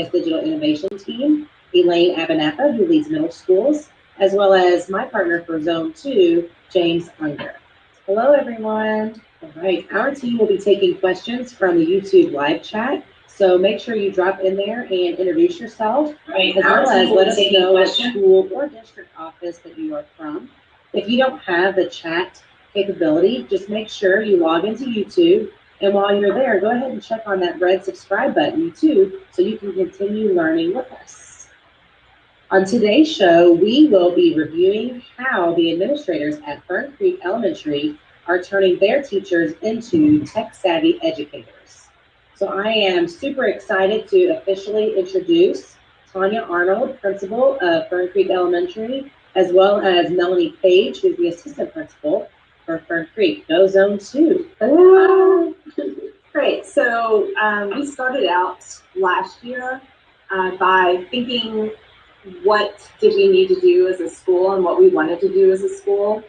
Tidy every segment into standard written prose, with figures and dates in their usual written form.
Tonya's Digital Innovation Team, Elaine Abenappa, who leads middle schools, as well as my partner for Zone 2, James Unger. Hello, everyone. All right, our team will be taking questions from the YouTube live chat, so make sure you drop in there and introduce yourself, as well as let us know what school or district office that you are from. If you don't have the chat capability, just make sure you log into YouTube, and while you're there, go ahead and check on that red subscribe button too, so you can continue learning with us. On today's show, we will be reviewing how the administrators at Fern Creek Elementary are turning their teachers into tech-savvy educators. So I am super excited to officially introduce Tonya Arnold, principal of Fern Creek Elementary, as well as Melanie Page, who's the assistant principal for Fern Creek. Go Zone 2. Hello. Great. So we started out last year by thinking, what did we need to do as a school and what we wanted to do as a school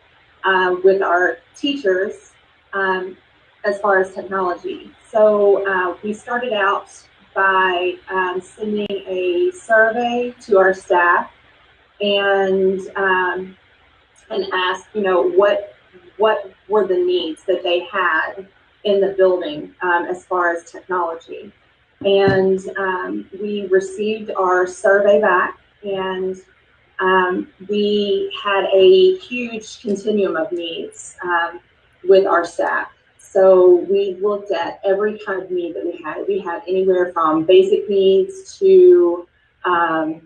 with our teachers as far as technology. So we started out by sending a survey to our staff and asked, what were the needs that they had in the building as far as technology. And we received our survey back, and we had a huge continuum of needs with our staff. So we looked at every kind of need that we had. We had anywhere from basic needs to the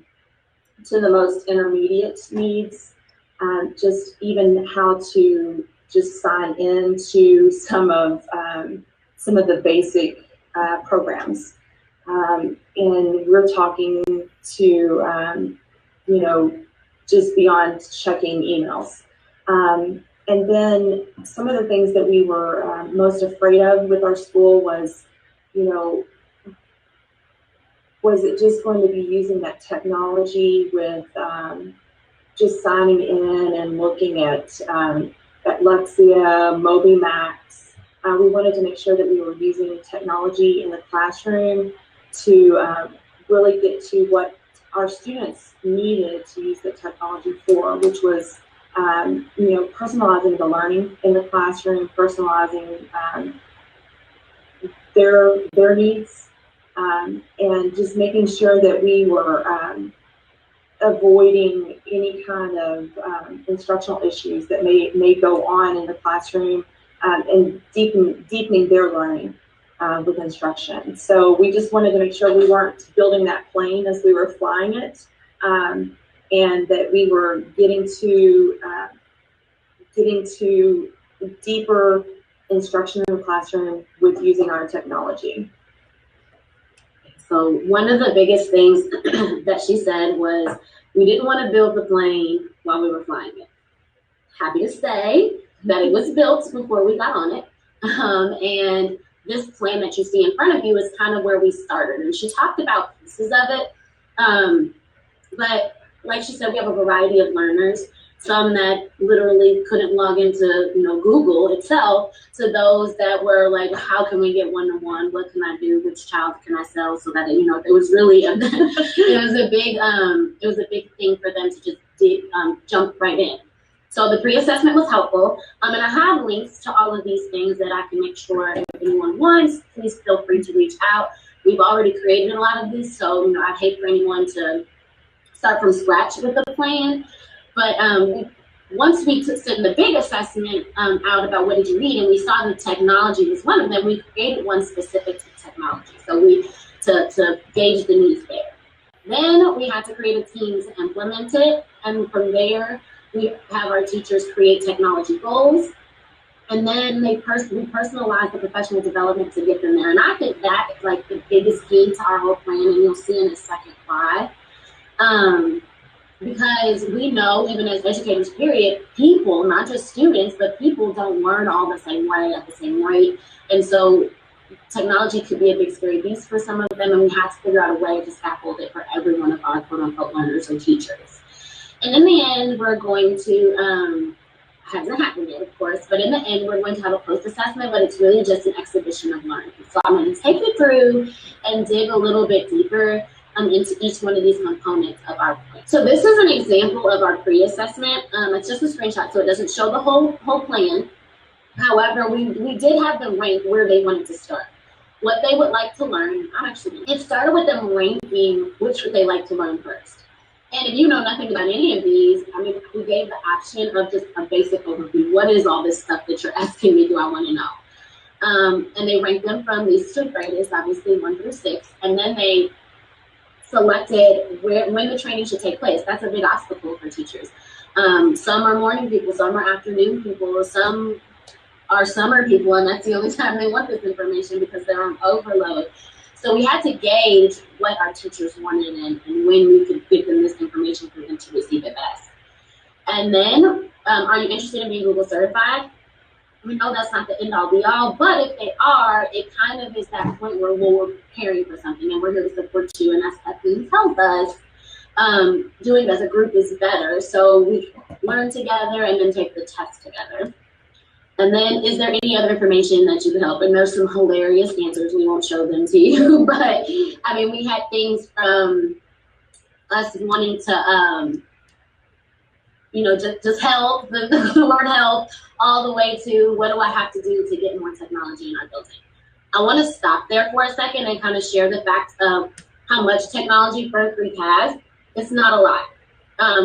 most intermediate needs, just even how to just sign into some of the basic programs. And we're talking to, just beyond checking emails. And then some of the things that we were most afraid of with our school was, was it just going to be using that technology with just signing in and looking at Lexia, MobiMax. We wanted to make sure that we were using technology in the classroom to really get to what our students needed to use the technology for, which was, personalizing the learning in the classroom, personalizing their needs, and just making sure that we were avoiding any kind of instructional issues that may go on in the classroom, and deepening their learning with instruction. So we just wanted to make sure we weren't building that plane as we were flying it, and that we were getting to deeper instruction in the classroom with using our technology. So one of the biggest things that she said was, we didn't want to build the plane while we were flying it. Happy to say that it was built before we got on it. And this plan that you see in front of you is kind of where we started. And she talked about pieces of it. But like she said, we have a variety of learners. Some that literally couldn't log into Google itself, to those that were like, how can we get one-to-one? What can I do? Which child can I sell? So that it was really it was a big thing for them to just jump right in. So the pre-assessment was helpful. And I have links to all of these things that I can make sure if anyone wants, please feel free to reach out. We've already created a lot of these, so I'd hate for anyone to start from scratch with the plan. But once we sent the big assessment out about what did you need, and we saw the technology was one of them, we created one specific to technology. So to gauge the needs there. Then we had to create a team to implement it. And from there, we have our teachers create technology goals. And then we personalize the professional development to get them there. And I think that is like the biggest key to our whole plan, and you'll see in a second why. Because we know, even as educators, period, people, not just students, but people don't learn all the same way at the same rate. And so technology could be a big scary beast for some of them, and we have to figure out a way to scaffold it for every one of our quote-unquote learners or teachers. And in the end, we're going to, hasn't happened yet, of course, but in the end, we're going to have a post-assessment, but it's really just an exhibition of learning. So I'm going to take you through and dig a little bit deeper into each one of these components of our plan. So this is an example of our pre-assessment. It's just a screenshot, so it doesn't show the whole plan. However, we did have them rank where they wanted to start, what they would like to learn. It started with them ranking which would they like to learn first. And if you know nothing about any of these, I mean, we gave the option of just a basic overview. What is all this stuff that you're asking me? Do I want to know? And they ranked them from these two grades, obviously 1 through 6, and then they selected when the training should take place. That's a big obstacle for teachers. Some are morning people, some are afternoon people, some are summer people, and that's the only time they want this information because they're on overload. So we had to gauge what our teachers wanted and when we could give them this information for them to receive it best. And then, are you interested in being Google certified? We know that's not the end all be all, but if they are, it kind of is that point where we're preparing for something and we're here to support you, and that's what things help us. Doing it as a group is better. So we learn together and then take the test together. And then, is there any other information that you could help? And there's some hilarious answers. We won't show them to you, but I mean, we had things from us wanting to, just help, the word help, all the way to what do I have to do to get more technology in our building. I want to stop there for a second and kind of share the facts of how much technology Fern Creek has. It's not a lot.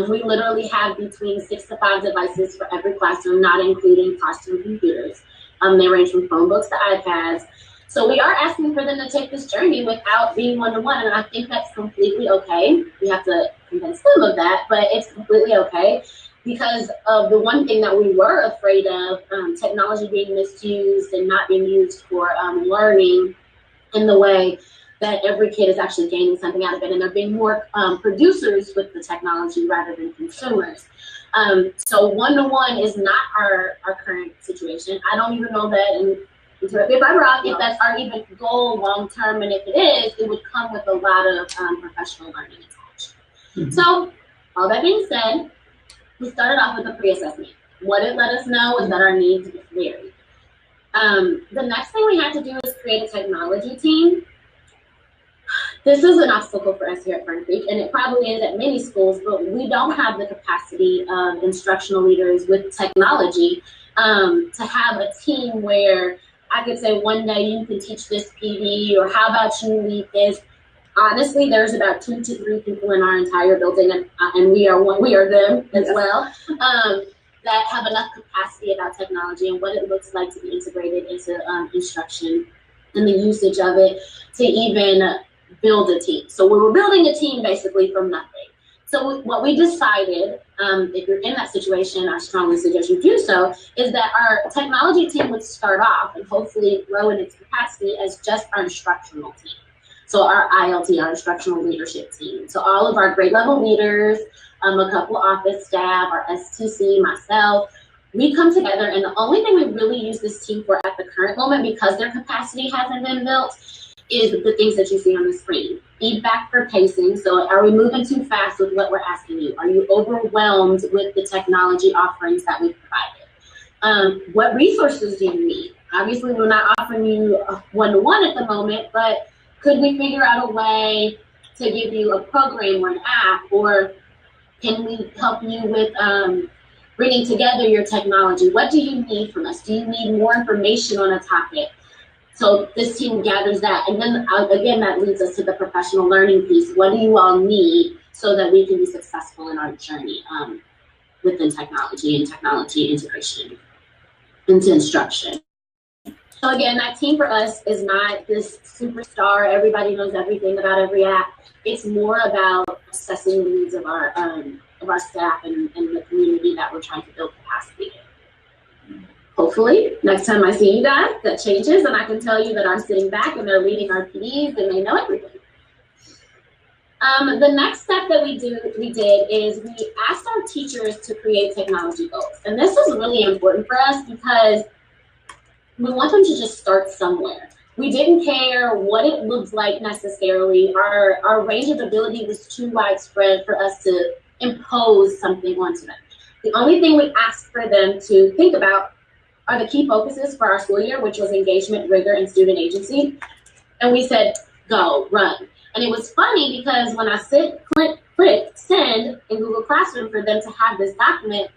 We literally have between 6 to 5 devices for every classroom, not including classroom computers. They range from Chromebooks to iPads. So we are asking for them to take this journey without being one-to-one, and I think that's completely okay. We have to convince them of that, but it's completely okay because of the one thing that we were afraid of, technology being misused and not being used for learning in the way that every kid is actually gaining something out of it, and they're being more producers with the technology rather than consumers. So one-to-one is not our current situation. I don't even know that, and correct me if I'm wrong, if that's our even goal long-term, and if it is, it would come with a lot of professional learning attached. Mm-hmm. So all that being said, we started off with a pre-assessment. What it let us know is that our needs vary. The next thing we had to do is create a technology team. This is an obstacle for us here at Fern Creek, and it probably is at many schools, but we don't have the capacity of instructional leaders with technology to have a team where I could say one day you can teach this PD, or how about you lead this. Honestly, there's about 2 to 3 people in our entire building, and we are them as well, that have enough capacity about technology and what it looks like to be integrated into instruction and the usage of it to even build a team. So we were building a team basically from nothing. So what we decided, if you're in that situation, I strongly suggest you do so, is that our technology team would start off and hopefully grow in its capacity as just our instructional team. So our ILT, our instructional leadership team. So all of our grade level leaders, a couple office staff, our STC, myself, we come together, and the only thing we really use this team for at the current moment, because their capacity hasn't been built, is the things that you see on the screen. Feedback for pacing. So are we moving too fast with what we're asking you? Are you overwhelmed with the technology offerings that we've provided? What resources do you need? Obviously, we're not offering you one-to-one at the moment, but could we figure out a way to give you a program or an app, or can we help you with bringing together your technology? What do you need from us? Do you need more information on a topic? So this team gathers that, and then again, that leads us to the professional learning piece. What do you all need so that we can be successful in our journey within technology and technology integration into instruction? So again, that team for us is not this superstar, everybody knows everything about every app. It's more about assessing the needs of our staff and the community that we're trying to build capacity in. Hopefully, next time I see you guys, that changes, and I can tell you that I'm sitting back and they're leading our PDs and they know everything. The next step that we did is we asked our teachers to create technology goals. And this is really important for us because we want them to just start somewhere. We didn't care what it looked like necessarily. Our range of ability was too widespread for us to impose something onto them. The only thing we asked for them to think about are the key focuses for our school year, which was engagement, rigor, and student agency. And we said, go, run. And it was funny because when I clicked send in Google Classroom for them to have this document,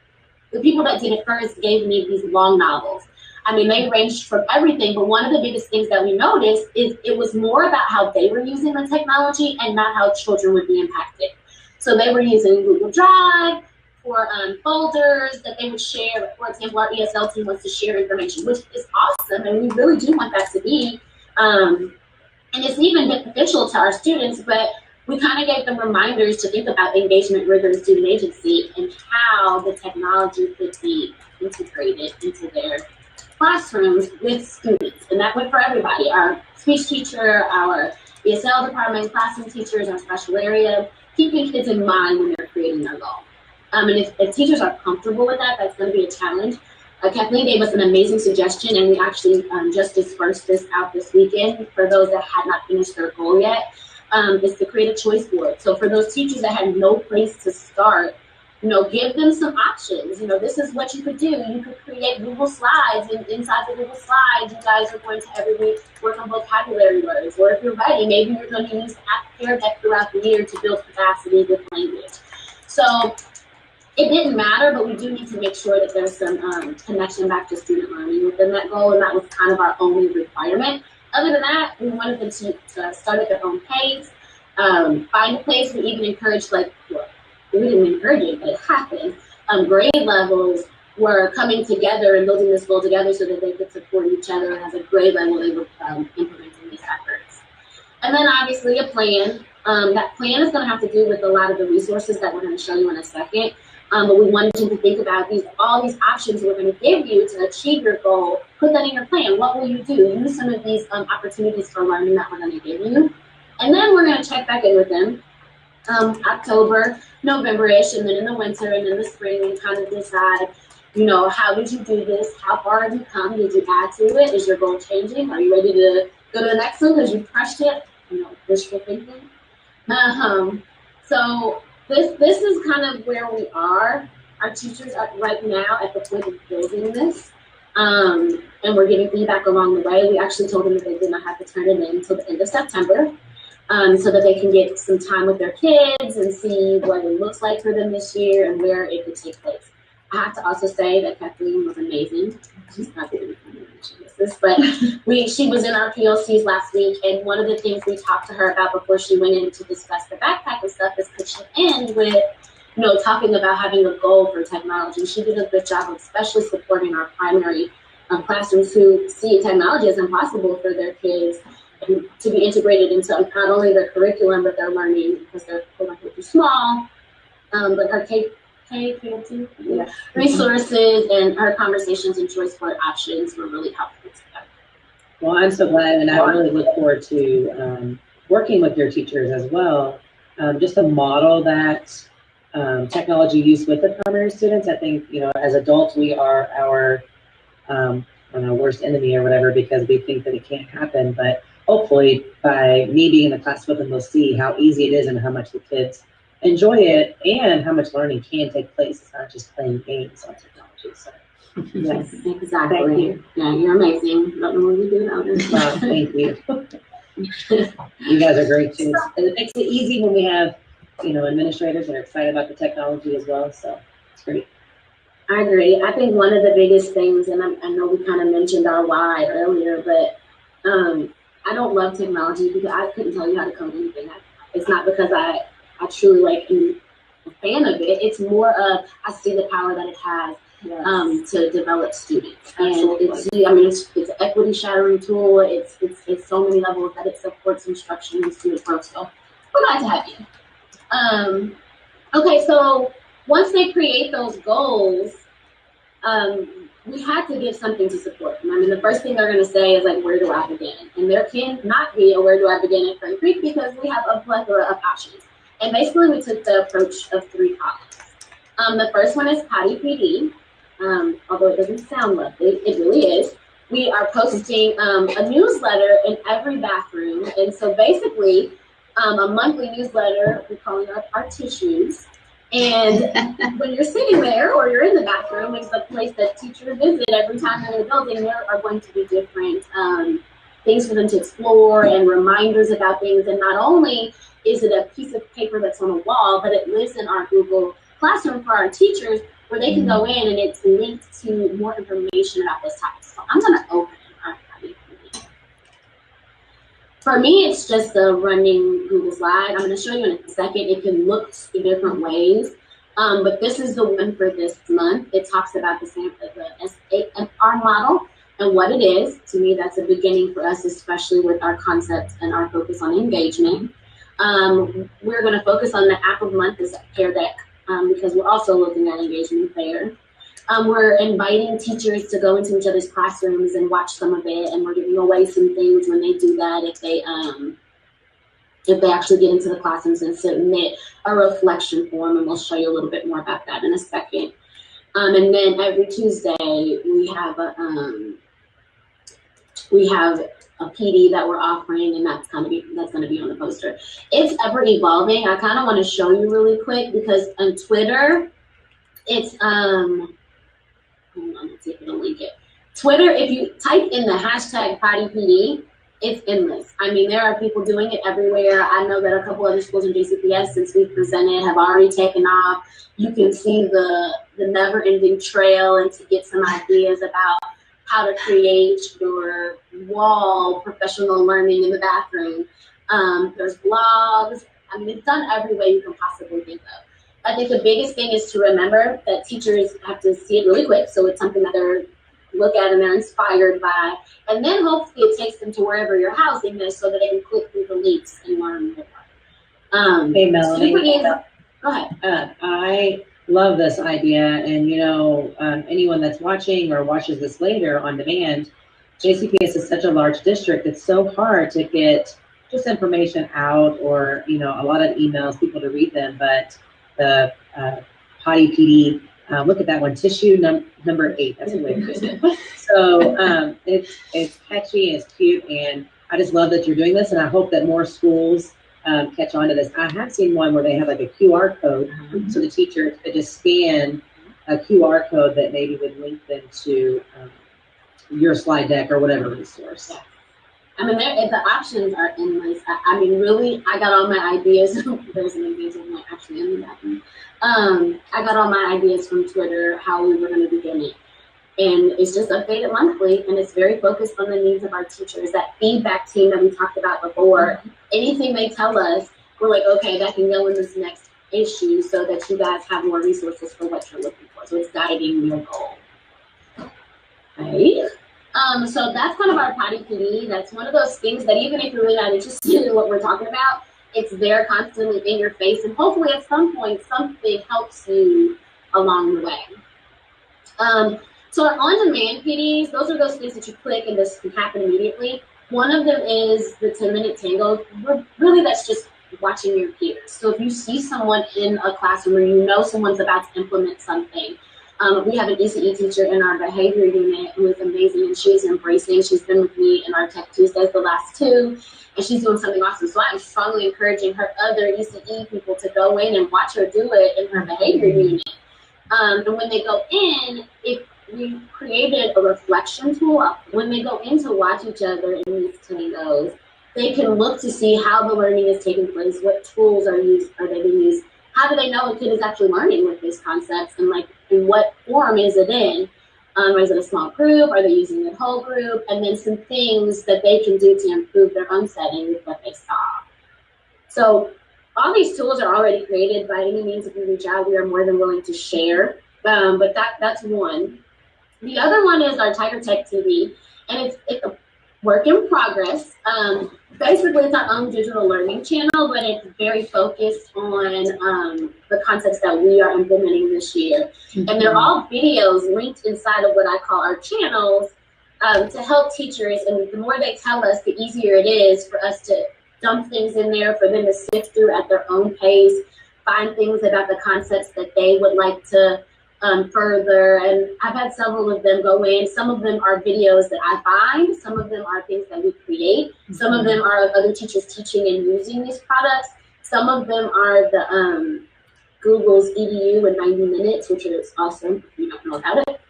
the people that did it first gave me these long novels. I mean, they ranged from everything, but one of the biggest things that we noticed is it was more about how they were using the technology and not how children would be impacted. So they were using Google Drive for folders that they would share. For example, our ESL team wants to share information, which is awesome, and we really do want that to be. And it's even beneficial to our students, but we kind of gave them reminders to think about engagement, rigor, and student agency and how the technology could be integrated into their classrooms with students. And that went for everybody, our speech teacher, our ESL department, classroom teachers, our special area, keeping kids in mind when they're creating their goal. And if teachers are comfortable with that, that's going to be a challenge. Kathleen gave us an amazing suggestion, and we actually just dispersed this out this weekend for those that had not finished their goal yet, is to create a choice board. So for those teachers that had no place to start, give them some options. This is what you could do. You could create Google Slides, and inside the Google Slides, you guys are going to every week work on vocabulary words. Or if you're ready, maybe you're going to use Pear Deck throughout the year to build capacity with language. So it didn't matter, but we do need to make sure that there's some connection back to student learning within that goal, and that was kind of our only requirement. Other than that, we wanted them to start at their own pace, find a place. We even encouraged, we didn't encourage it, but it happened. Grade levels were coming together and building this goal together so that they could support each other, and as a grade level, they were implementing these efforts. And then obviously a plan. That plan is going to have to do with a lot of the resources that we're going to show you in a second. But we wanted you to think about all these options we're going to give you to achieve your goal. Put that in your plan. What will you do? Use some of these opportunities for learning that we're going to give you. And then we're going to check back in with them October, November-ish, and then in the winter and in the spring, we kind of decide, how did you do this? How far have you come? Did you add to it? Is your goal changing? Are you ready to go to the next one because you crushed it? Wishful thinking. So this is kind of where we are. Our teachers are right now at the point of building this, and we're getting feedback along the way. We actually told them that they did not have to turn it in until the end of September, so that they can get some time with their kids and see what it looks like for them this year and where it could take place. I have to also say that Kathleen was amazing. She's not going to mention this, but she was in our PLCs last week, and one of the things we talked to her about before she went in to discuss the backpack and stuff is could she end with, talking about having a goal for technology. She did a good job of especially supporting our primary classrooms who see technology as impossible for their kids to be integrated into not only their curriculum, but their learning because they're too small. But her resources and her conversations and choice board options were really helpful to them. Well, I'm so glad, and I really look forward to working with your teachers as well, just to model that technology use with the primary students. I think, as adults, we are our worst enemy or whatever because we think that it can't happen, but hopefully by me being in the class with them, they'll see how easy it is and how much the kids enjoy it and how much learning can take place. It's not just playing games on technology. So yes, exactly. Thank you. Yeah, you're amazing. I don't know what you do about it. Wow, thank you. You guys are great too. And it makes it easy when we have, administrators that are excited about the technology as well. So it's great. I agree. I think one of the biggest things, and I know we kind of mentioned our why earlier, but I don't love technology because I couldn't tell you how to code anything. It's not because I truly am a fan of it. It's more of I see the power that it has to develop students. Absolutely. And it's an equity shattering tool. It's so many levels that it supports instruction and student growth. So we're glad to have you. Okay, so once they create those goals, we had to give something to support them. The first thing they're going to say is where do I begin? And there can not be a where do I begin at Fern Creek because we have a plethora of options. And basically we took the approach of 3 columns. The first one is Potty PD. Although it doesn't sound lovely, it really is. We are posting a newsletter in every bathroom. And so basically a monthly newsletter, we're calling it our Techies. And when you're sitting there or you're in the bathroom, it's the place that teachers visit every time they're in the building, there are going to be different things for them to explore and reminders about things. And not only is it a piece of paper that's on a wall, but it lives in our Google Classroom for our teachers, where they can go in and it's linked to more information about this topic. So I'm going to open our Potty PD. For me, it's just a running Google slide. I'm going to show you in a second. It can look in different ways. But this is the one for this month. It talks about the SAFR model and what it is. To me, that's a beginning for us, especially with our concepts and our focus on engagement. We're going to focus on the app of the month, is Pear Deck, because we're also looking at engagement there. We're inviting teachers to go into each other's classrooms and watch some of it, and we're giving away some things when they do that if they actually get into the classrooms and submit a reflection form, and we'll show you a little bit more about that in a second. And then every Tuesday we have a PD that we're offering, and that's gonna be on the poster. It's ever evolving. I kind of want to show you really quick because on Twitter, it's hold on, let's see if it'll link it. Twitter, if you type in the hashtag Potty PD, it's endless. I mean, there are people doing it everywhere. I know that a couple other schools in JCPS, since we presented, have already taken off. You can see the never-ending trail and to get some ideas about how to create your wall professional learning in the bathroom. There's blogs. I mean, it's done every way you can possibly think of. I think the biggest thing is to remember that teachers have to see it really quick, so it's something that they're look at and they're inspired by, and then hopefully it takes them to wherever you're housing this so that they can click through the links and learn more. Hey, Melanie. Go ahead. I love this idea, and anyone that's watching or watches this later on demand, JCPS is such a large district. It's so hard to get just information out, or a lot of emails, people to read them. But the Potty PD. Look at that one, tissue number 8. That's a way to do it. So it's catchy, it's cute, and I just love that you're doing this, and I hope that more schools catch on to this. I have seen one where they have like a QR code, so the teachers could just scan a QR code that maybe would link them to your slide deck or whatever resource. Yeah. I mean, the options are endless. I mean, really, I got all my ideas. There's an example actually in the bathroom. I got all my ideas from Twitter, how we were going to begin it. And it's just updated monthly, and it's very focused on the needs of our teachers. That feedback team that we talked about before, anything they tell us, we're like, okay, that can go in this next issue so that you guys have more resources for what you're looking for. So it's guiding your goal. Right? So that's kind of our Potty PD. That's one of those things that even if you're really not interested in what we're talking about, it's there constantly in your face, and hopefully at some point something helps you along the way. So our on-demand PDs, those are those things that you click and this can happen immediately. One of them is the 10-minute tango. Really, that's just watching your peers. So if you see someone in a classroom or someone's about to implement something, we have an ECE teacher in our behavior unit who is amazing, and she's embracing. She's been with me in our Tech Tuesdays the last 2, and she's doing something awesome. So I'm strongly encouraging her other ECE people to go in and watch her do it in her behavior unit. And when they go in, if we created a reflection tool, when they go in to watch each other in these tangos, they can look to see how the learning is taking place, what tools are they being used, how do they know a kid is actually learning with these concepts, and in what form is it in? Is it a small group? Are they using a whole group? And then some things that they can do to improve their own setting with what they saw. So all these tools are already created. By any means, if you reach out, we are more than willing to share. But that's one. The other one is our Tiger Tech TV, and it's a work in progress. Basically, it's our own digital learning channel, but it's very focused on the concepts that we are implementing this year. Mm-hmm. And they're all videos linked inside of what I call our channels to help teachers. And the more they tell us, the easier it is for us to dump things in there for them to sift through at their own pace, find things about the concepts that they would like to further. And I've had several of them go in. Some of them are videos that I find. Some of them are things that we create. Some of them are other teachers teaching and using these products. Some of them are the Google's EDU in 90 minutes, which is awesome if you don't know about it.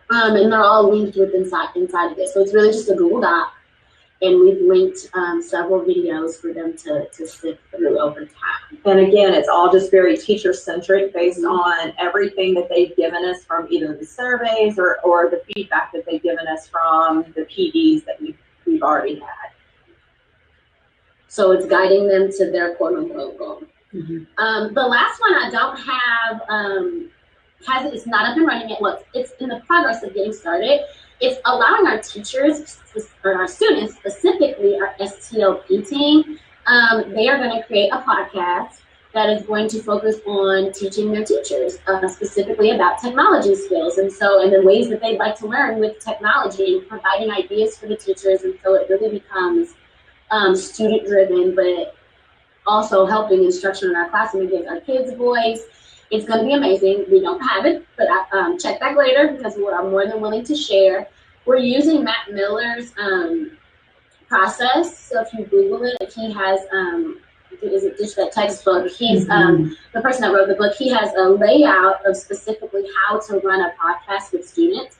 And they're all linked with inside of this. So it's really just a Google Doc. And we've linked several videos for them to sift through over time. And again, it's all just very teacher-centric based on everything that they've given us from either the surveys or the feedback that they've given us from the PDs that we've already had. So it's guiding them to their quote-unquote goal. The last one I don't have, it's not up and running yet. Well, it's in the progress of getting started. It's allowing our teachers, or our students, specifically our STLP team, they are going to create a podcast that is going to focus on teaching their teachers, specifically about technology skills. And the ways that they'd like to learn with technology, and providing ideas for the teachers. And so it really becomes student driven, but also helping instruction in our classroom. It gives our kids voice. It's going to be amazing. We don't have it, but check back later because we're more than willing to share. We're using Matt Miller's process. So if you Google it, he has, is it just that textbook? He's the person that wrote the book. He has a layout of specifically how to run a podcast with students.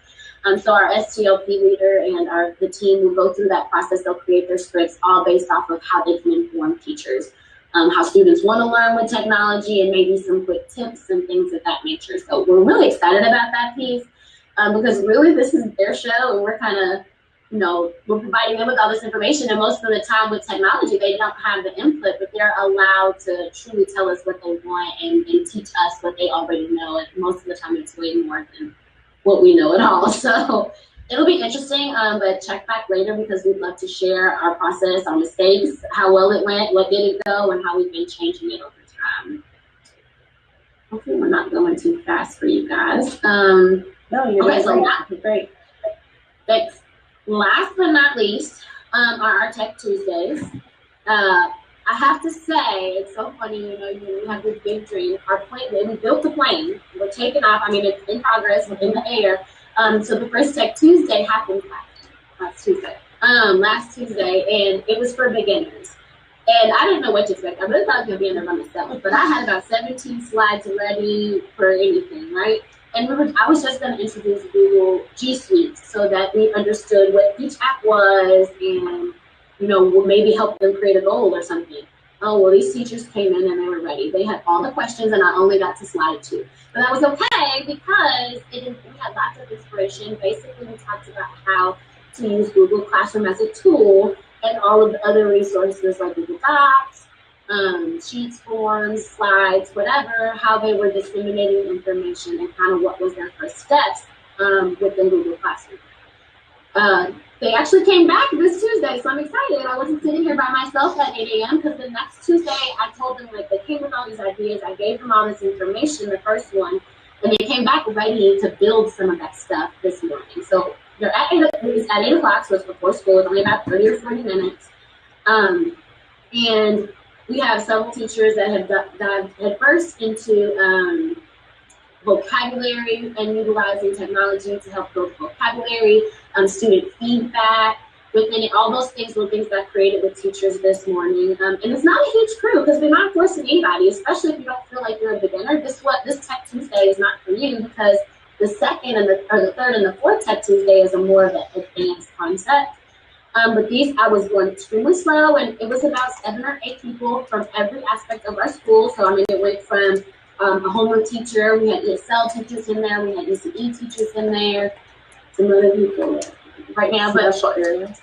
So our STLP leader and the team will go through that process. They'll create their scripts all based off of how they can inform teachers, how students want to learn with technology, and maybe some quick tips and things of that nature. So we're really excited about that piece because really this is their show, and we're kind of, we're providing them with all this information. And most of the time with technology, they don't have the input, but they're allowed to truly tell us what they want and teach us what they already know. And most of the time it's way more than what we know at all. So it'll be interesting, but check back later because we'd love to share our process, our mistakes, how well it went, what didn't go, and how we've been changing it over time. Hopefully we're not going too fast for you guys. No, you're okay, so great. Thanks. Last but not least are our Tech Tuesdays. I have to say, it's so funny, you have this big dream. Our plane, we built the plane. We're taking off. I mean, it's in progress, we're in the air. So the first Tech Tuesday happened last Tuesday, and it was for beginners. And I didn't know what to expect. I really thought I was going to be in there by myself, but I had about 17 slides ready for anything, right? And I was just going to introduce Google G Suite so that we understood what each app was and maybe help them create a goal or something. Oh, well, these teachers came in and they were ready. They had all the questions and I only got to slide 2. But that was okay because we had lots of inspiration. Basically, we talked about how to use Google Classroom as a tool and all of the other resources like Google Docs, sheets, forms, slides, whatever, how they were disseminating information and kind of what was their first steps within Google Classroom. They actually came back this Tuesday, so I'm excited. I wasn't sitting here by myself at 8 a.m. because the next Tuesday I told them, they came with all these ideas. I gave them all this information, the first one, and they came back ready to build some of that stuff this morning. So they're at 8 o'clock, so it's before school. It's only about 30 or 40 minutes. And we have several teachers that have dived headfirst into vocabulary and utilizing technology to help build vocabulary, student feedback, within it. All those things were things that I created with teachers this morning. And it's not a huge crew because we're not forcing anybody, especially if you don't feel like you're a beginner. This Tech Tuesday is not for you because the second and the third and the fourth Tech Tuesday is a more of an advanced concept. But these, I was going extremely slow, and it was about 7 or 8 people from every aspect of our school. So, it went from a homework teacher, we had ESL teachers in there, we had ECE teachers in there, some other people right now, special areas.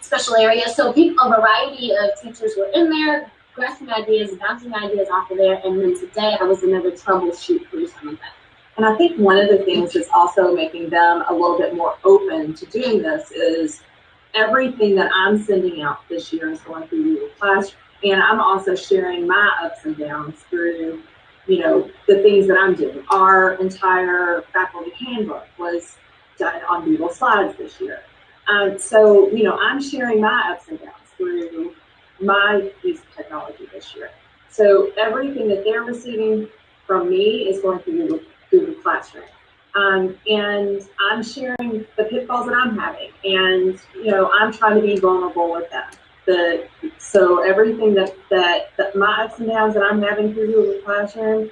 So a variety of teachers were in there, grasping ideas, bouncing ideas off of there, and then today I was another troubleshoot through some of that. And I think one of the things that's also making them a little bit more open to doing this is everything that I'm sending out this year is going through Google Classroom, and I'm also sharing my ups and downs through the things that I'm doing. Our entire faculty handbook was done on Google Slides this year. So, I'm sharing my ups and downs through my use of technology this year. So everything that they're receiving from me is going through Google Classroom. And I'm sharing the pitfalls that I'm having. And, I'm trying to be vulnerable with them. So everything that my ups and downs that I'm having through Google Classroom,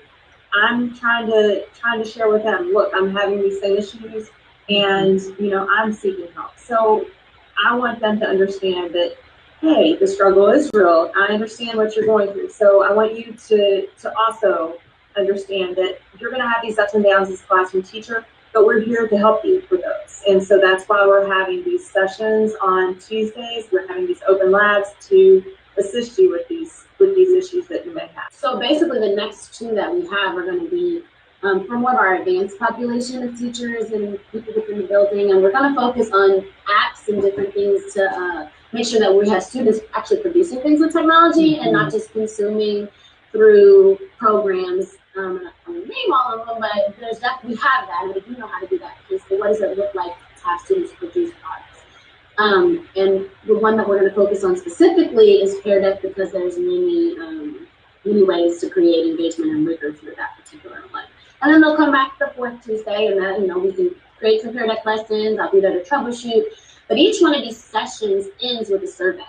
I'm trying to share with them. Look, I'm having these same issues, and I'm seeking help. So I want them to understand that hey, the struggle is real. I understand what you're going through. So I want you to also understand that you're going to have these ups and downs as a classroom teacher, but we're here to help you with those. And so that's why we're having these sessions on Tuesdays. We're having these open labs to assist you with these issues that you may have. So basically the next two that we have are going to be for more of our advanced population of teachers and people within the building. And we're going to focus on apps and different things to make sure that we have students actually producing things with technology and not just consuming through programs. I won't name all of them, but there's we have that, and we do know how to do that. So what does it look like to have students produce products? And the one that we're going to focus on specifically is Pear Deck, because there's many ways to create engagement and rigor through that particular one. And then they'll come back the fourth Tuesday, and then we can create some Pear Deck lessons. I'll be there to troubleshoot. But each one of these sessions ends with a survey.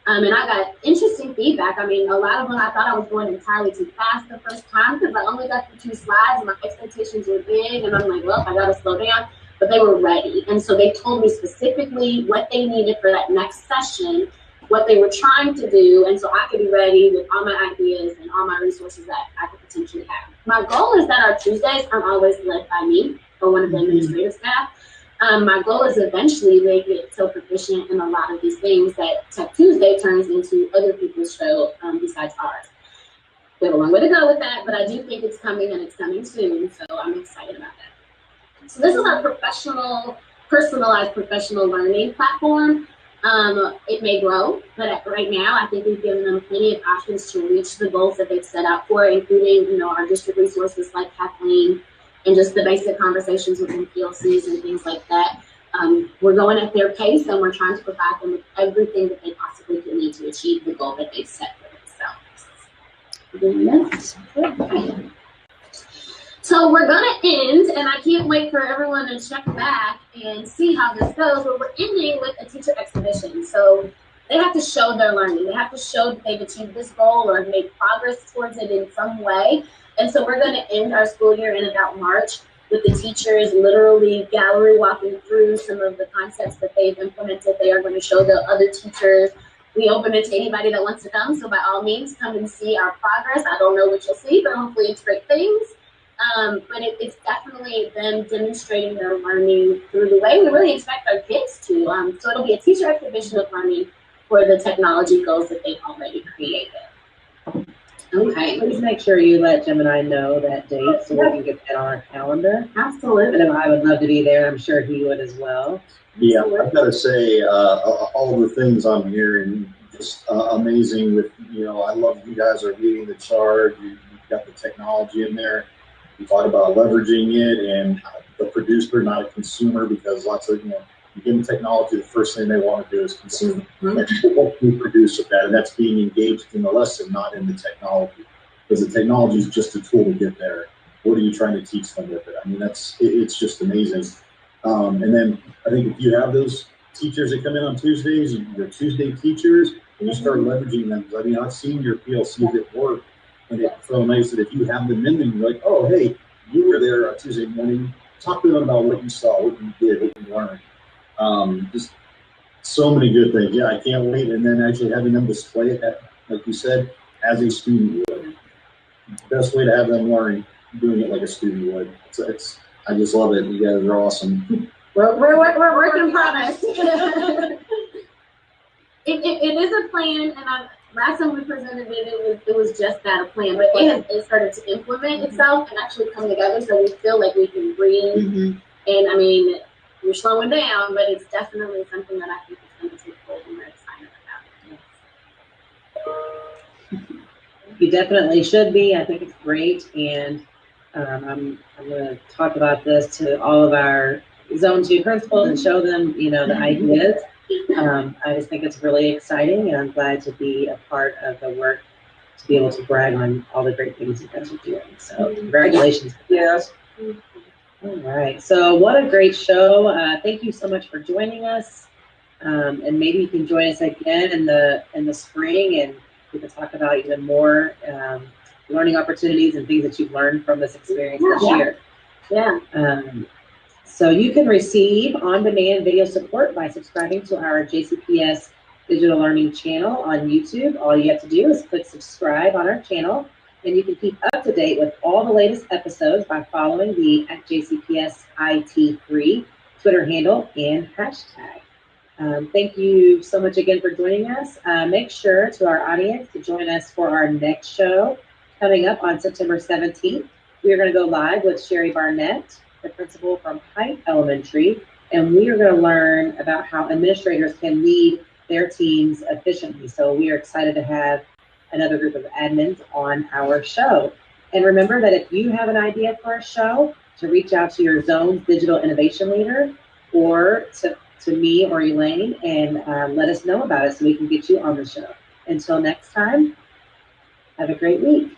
And I got interesting feedback. I mean, a lot of them, I thought I was going entirely too fast the first time because I only got through 2 slides and my expectations were big. And I'm like, well, I got to slow down. But they were ready. And so they told me specifically what they needed for that next session, what they were trying to do. And so I could be ready with all my ideas and all my resources that I could potentially have. My goal is that our Tuesdays are always led by me or one of the administrative staff. My goal is eventually they get so proficient in a lot of these things that Tech Tuesday turns into other people's show besides ours. We have a long way to go with that, but I do think it's coming, and it's coming soon, so I'm excited about that. So this is our personalized professional learning platform. It may grow, but right now I think we've given them plenty of options to reach the goals that they've set out for, including our district resources like Kathleen, and just the basic conversations within PLCs and things like that. We're going at their pace, and we're trying to provide them with everything that they possibly can need to achieve the goal that they've set for themselves. So we're gonna end, and I can't wait for everyone to check back and see how this goes, but we're ending with a teacher exhibition. So they have to show their learning. They have to show that they've achieved this goal or made progress towards it in some way. And so we're going to end our school year in about March with the teachers literally gallery walking through some of the concepts that they've implemented. They are going to show the other teachers. We open it to anybody that wants to come. So by all means, come and see our progress. I don't know what you'll see, but hopefully it's great things. But it's definitely them demonstrating their learning through the way we really expect our kids to. So it'll be a teacher exhibition of learning for the technology goals that they've already created. Okay. Please make sure you let Jim and I know that date so we can get that on our calendar. Absolutely. And I would love to be there. I'm sure he would as well. Yeah, I've got to say, all the things I'm hearing, just amazing with, I love you guys are leading the charge. You've got the technology in there. You thought about leveraging it, and the producer, not a consumer, because lots of, you give them technology, the first thing they want to do is consume. What can we produce with that? And that's being engaged in the lesson, not in the technology. Because the technology is just a tool to get there. What are you trying to teach them with it? I mean, it's just amazing. And then I think if you have those teachers that come in on Tuesdays, your Tuesday teachers, and you start leveraging them. I mean, I've seen your PLCs at work, and it's so nice that if you have them in them, you're like, oh, hey, you were there on Tuesday morning. Talk to them about what you saw, what you did, what you learned. Just so many good things. Yeah, I can't wait. And then actually having them display it, like you said, as a student would. Best way to have them learn, doing it like a student would. I just love it. You guys are awesome. We're working progress. It is a plan, and last time we presented it was just that, a plan, but it started to implement itself and actually come together, so we feel like we can breathe. And I mean, we're slowing down, but it's definitely something that I think is going to take hold, and we're excited about it. You definitely should be. I think it's great, and I'm going to talk about this to all of our Zone 2 principals and show them, the ideas. I just think it's really exciting, and I'm glad to be a part of the work to be able to brag on all the great things you guys are doing. So congratulations. Yes. All right. So what a great show. Thank you so much for joining us. And maybe you can join us again in the spring, and we can talk about even more learning opportunities and things that you've learned from this experience this year. Yeah. So you can receive on-demand video support by subscribing to our JCPS Digital Learning channel on YouTube. All you have to do is click subscribe on our channel, and you can keep up to date with all the latest episodes by following the @JCPSIT3 Twitter handle and hashtag. Thank you so much again for joining us. Make sure to our audience to join us for our next show coming up on September 17th. We are going to go live with Sherry Barnett, the principal from Height Elementary, and we are going to learn about how administrators can lead their teams efficiently. So we are excited to have another group of admins on our show. And remember that if you have an idea for a show, to reach out to your zone's digital innovation leader or to me or Elaine and let us know about it so we can get you on the show. Until next time, have a great week.